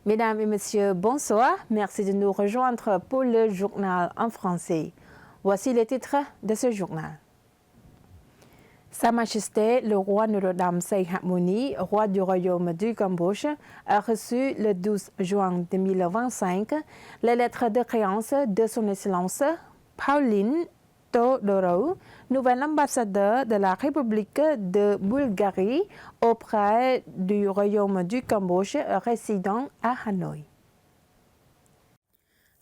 Mesdames et messieurs, bonsoir. Merci de nous rejoindre pour le journal en français. Voici les titres de ce journal. Sa Majesté le roi Norodom Sihamoni, roi du royaume du Cambodge, a reçu le 12 juin 2025 les lettres de créance de son Excellence Pauline Todorov, nouvel ambassadeur de la République de Bulgarie auprès du royaume du Cambodge résidant à Hanoï.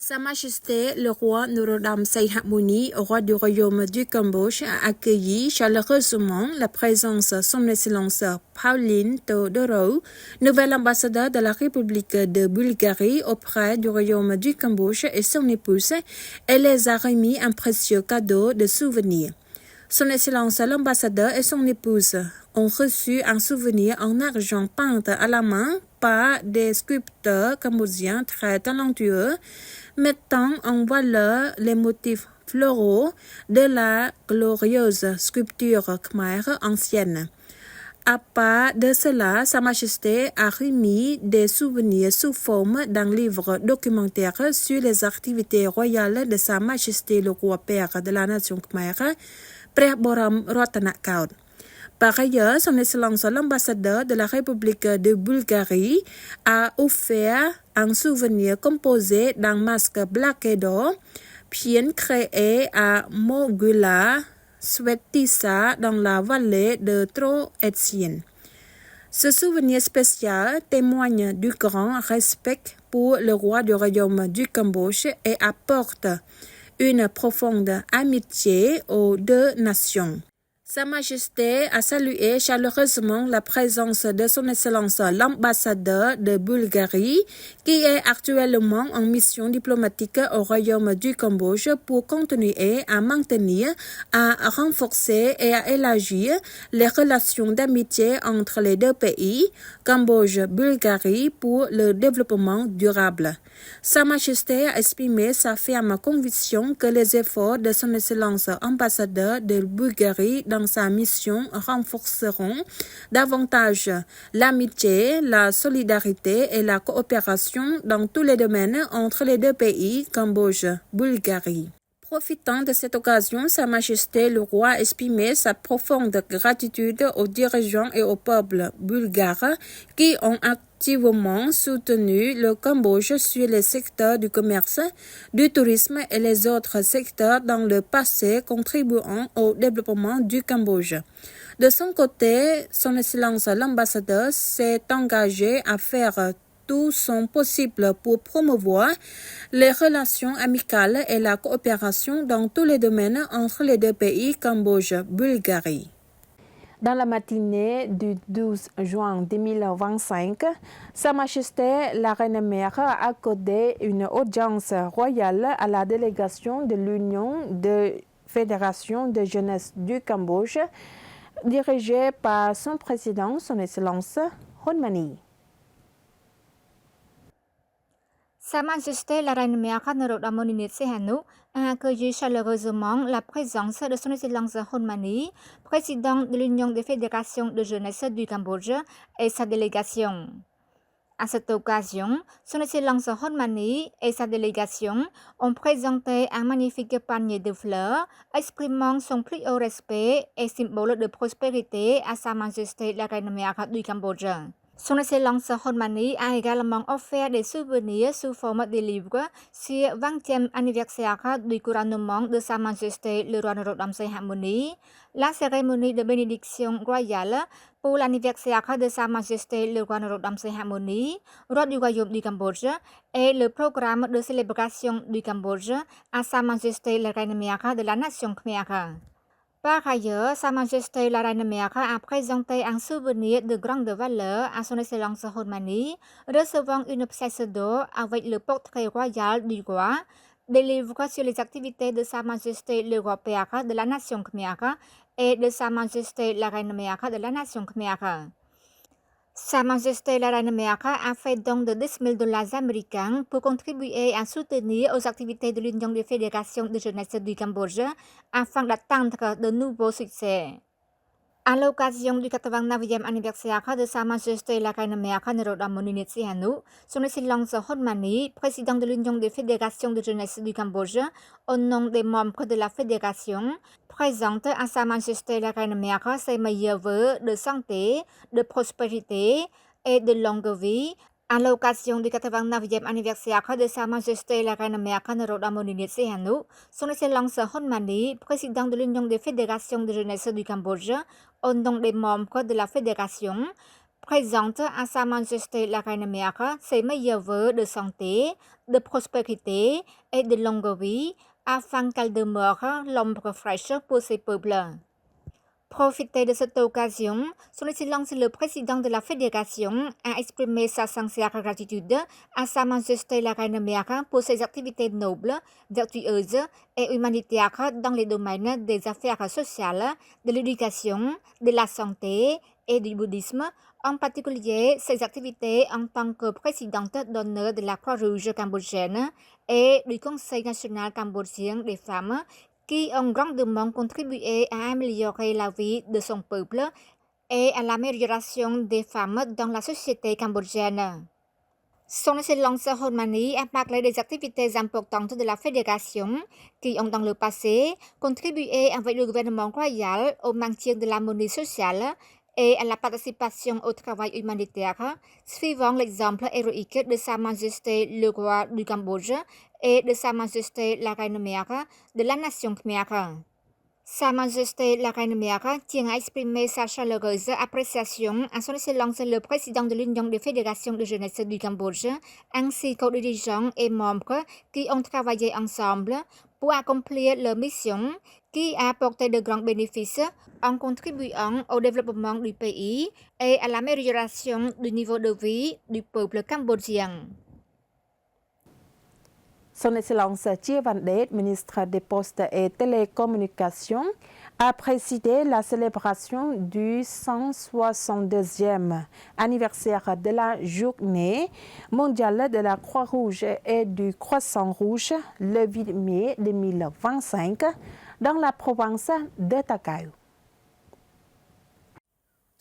Sa Majesté le roi Norodom Sihamoni, roi du royaume du Cambodge, a accueilli chaleureusement la présence de son Excellence Pauline Todorov, nouvel ambassadeur de la République de Bulgarie auprès du royaume du Cambodge et son épouse, et les a remis un précieux cadeau de souvenir. Son Excellence l'ambassadeur et son épouse ont reçu un souvenir en argent peint à la main par des sculpteurs cambodgiens très talentueux, mettant en valeur les motifs floraux de la glorieuse sculpture khmer ancienne. À part de cela, Sa Majesté a remis des souvenirs sous forme d'un livre documentaire sur les activités royales de Sa Majesté le roi père de la nation khmer,ព្រះបរមរតនកោដ្ឋ. Par ailleurs, son Excellence l'ambassadeur de la République de Bulgarie a offert un souvenir composé d'un masque Black-Edo, bien créé à Mogula, Svetiša, dans la vallée de Troettien. Ce souvenir spécial témoigne du grand respect pour le roi du royaume du Cambodge et apporte une profonde amitié aux deux nations. Sa Majesté a salué chaleureusement la présence de son Excellence l'ambassadeur de Bulgarie, qui est actuellement en mission diplomatique au royaume du Cambodge pour continuer à maintenir, à renforcer et à élargir les relations d'amitié entre les deux pays, Cambodge-Bulgarie, pour le développement durable. Sa Majesté a exprimé sa ferme conviction que les efforts de son Excellence ambassadeur de Bulgarie dans sa mission renforceront davantage l'amitié, la solidarité et la coopération dans tous les domaines entre les deux pays, Cambodge-Bulgarie. Profitant de cette occasion, Sa Majesté le roi a exprimé sa profonde gratitude aux dirigeants et au peuple bulgare qui ont activement soutenu le Cambodge sur les secteurs du commerce, du tourisme et les autres secteurs dans le passé contribuant au développement du Cambodge. De son côté, son Excellence l'ambassadeur s'est engagé à faire tout son possible pour promouvoir les relations amicales et la coopération dans tous les domaines entre les deux pays, Cambodge-Bulgarie. Dans la matinée du 12 juin 2025, Sa Majesté la Reine-Mère a accordé une audience royale à la délégation de l'Union de Fédération de jeunesse du Cambodge, dirigée par son président, son Excellence Hun Mani. Sa Majesté la Reine-Mère Norodom Sihanouk a accueilli chaleureusement la présence de son Excellence Hun Mani, président de l'Union des fédérations de jeunesse du Cambodge, et sa délégation. À cette occasion, son Excellence Hun Mani et sa délégation ont présenté un magnifique panier de fleurs exprimant son plus haut respect et symbole de prospérité à Sa Majesté la Reine-Mère du Cambodge. Son Excellence Hun Mani a également offert des souvenirs sous forme de livres sur 20e anniversaire du couronnement de Sa Majesté le roi Norodom Sihamoni, la cérémonie de bénédiction royale pour l'anniversaire de Sa Majesté le roi Norodom Sihamoni, roi du royaume du Cambodge, et le programme de célébration du Cambodge à Sa Majesté la Reine-Mère de la nation khmer. Par ailleurs, Sa Majesté la Reine-Mère a présenté un souvenir de grande valeur à son Excellence Hun Mani, recevant une pièce d'or avec le portrait royal du roi, des livres sur les activités de Sa Majesté le roi père de la nation khmer et de Sa Majesté la Reine-Mère de la nation khmer. Sa Majesté la Reine-Mère a fait don de 10 000 dollars américains pour contribuer à soutenir aux activités de l'Union des fédérations de jeunesse du Cambodge afin d'atteindre de nouveaux succès. À l'occasion du 89e anniversaire de Sa Majesté la Reine Mère Norodom Moninit Sihanouk, Son Excellence Honmani, président de l'Union des fédérations de jeunesse du Cambodge, au nom des membres de la fédération, présente à Sa Majesté la Reine Mère ses meilleurs vœux de santé, de prospérité et de longue vie. À l'occasion du 89e anniversaire de Sa Majesté la Reine Mère Norodom Moninit Sihanouk, Son Excellence Honmani, président de l'Union des fédérations de jeunesse du Cambodge, au nom des membres de la fédération, présente à Sa Majesté la Reine Mère ses meilleurs vœux de santé, de prospérité et de longue vie, afin qu'elle demeure l'ombre fraîche pour ses peuples. Profiter de cette occasion, Son Excellence le président de la fédération a exprimé sa sincère gratitude à Sa Majesté la Reine Mère pour ses activités nobles, vertueuses et humanitaires dans les domaines des affaires sociales, de l'éducation, de la santé et du bouddhisme, en particulier ses activités en tant que présidente d'honneur de la Croix-Rouge cambodgienne et du Conseil national cambodgien des femmes, qui ont grandement contribué à améliorer la vie de son peuple et à l'amélioration des femmes dans la société cambodgienne. Son Excellence Honmani a parlé des activités importantes de la fédération qui ont dans le passé contribué avec le gouvernement royal au maintien de l'harmonie sociale et à la participation au travail humanitaire, suivant l'exemple héroïque de Sa Majesté le roi du Cambodge et de Sa Majesté la Reine Mère de la nation Khmer. Sa Majesté la Reine Mère tient à exprimer sa chaleureuse appréciation à Son Excellence le président de l'Union des fédérations de jeunesse du Cambodge, ainsi qu'aux dirigeants et membres qui ont travaillé ensemble pour accomplir leur mission, qui a apporté de grands bénéfices en contribuant au développement du pays et à l'amélioration du niveau de vie du peuple cambodgien. Son Excellence Thie Van Det, ministre des Postes et Télécommunications, a présidé la célébration du 162e anniversaire de la Journée mondiale de la Croix-Rouge et du Croissant-Rouge le 8 mai 2025 dans la province de Takao.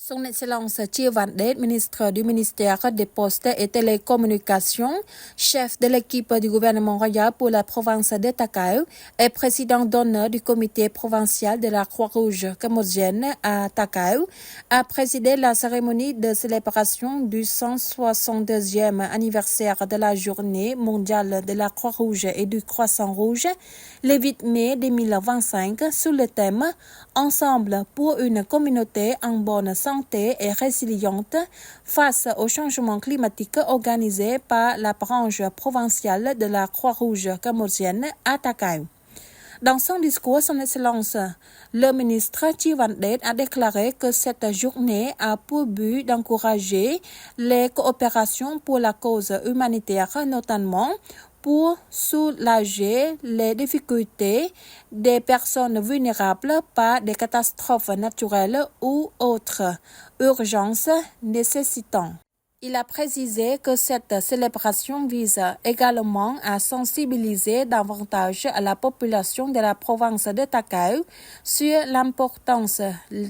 Son Excellence Thie Van Det, ministre du ministère des Postes et Télécommunications, chef de l'équipe du gouvernement royal pour la province de Takao et président d'honneur du comité provincial de la Croix-Rouge cambodgienne à Takao, a présidé la cérémonie de célébration du 162e anniversaire de la Journée mondiale de la Croix-Rouge et du Croissant-Rouge le 8 mai 2025 sous le thème « Ensemble pour une communauté en bonne santé et résiliente face au changement climatique organisé par la branche provinciale de la Croix-Rouge cambodgienne à Takao. Dans son discours, Son Excellence, le ministre Thie Van Det a déclaré que cette journée a pour but d'encourager les coopérations pour la cause humanitaire, notamment pour soulager les difficultés des personnes vulnérables par des catastrophes naturelles ou autres urgences nécessitant. Il a précisé que cette célébration vise également à sensibiliser davantage à la population de la province de Takao sur l'importance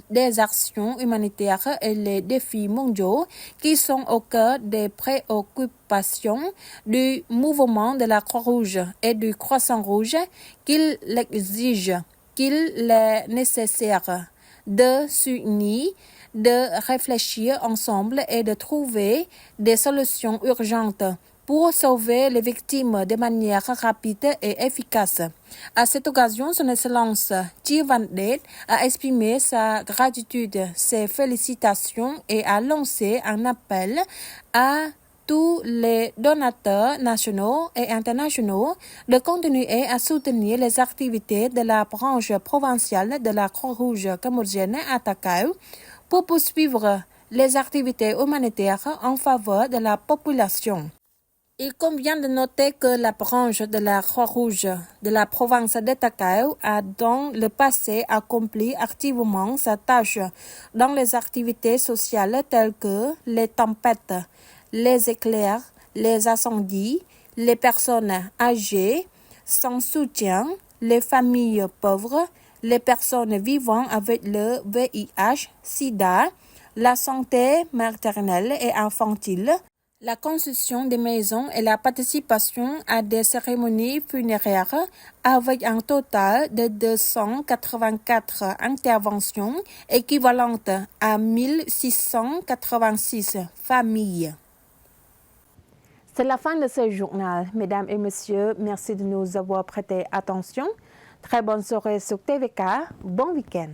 des actions humanitaires et les défis mondiaux qui sont au cœur des préoccupations du mouvement de la Croix-Rouge et du Croissant-Rouge, qu'il exige, qu'il est nécessaire de s'unir, de réfléchir ensemble et de trouver des solutions urgentes pour sauver les victimes de manière rapide et efficace. À cette occasion, Son Excellence Thie Van Det a exprimé sa gratitude, ses félicitations et a lancé un appel à tous les donateurs nationaux et internationaux de continuer à soutenir les activités de la branche provinciale de la Croix-Rouge cambodgienne à Takao pour poursuivre les activités humanitaires en faveur de la population. Il convient de noter que la branche de la Croix-Rouge de la province de Takao a dans le passé accompli activement sa tâche dans les activités sociales telles que les tempêtes, les éclairs, les incendies, les personnes âgées sans soutien, les familles pauvres, les personnes vivant avec le VIH, SIDA, la santé maternelle et infantile, la construction des maisons et la participation à des cérémonies funéraires avec un total de 284 interventions équivalentes à 1686 familles. C'est la fin de ce journal. Mesdames et messieurs, merci de nous avoir prêté attention. Très bonne soirée sur TVK. Bon week-end.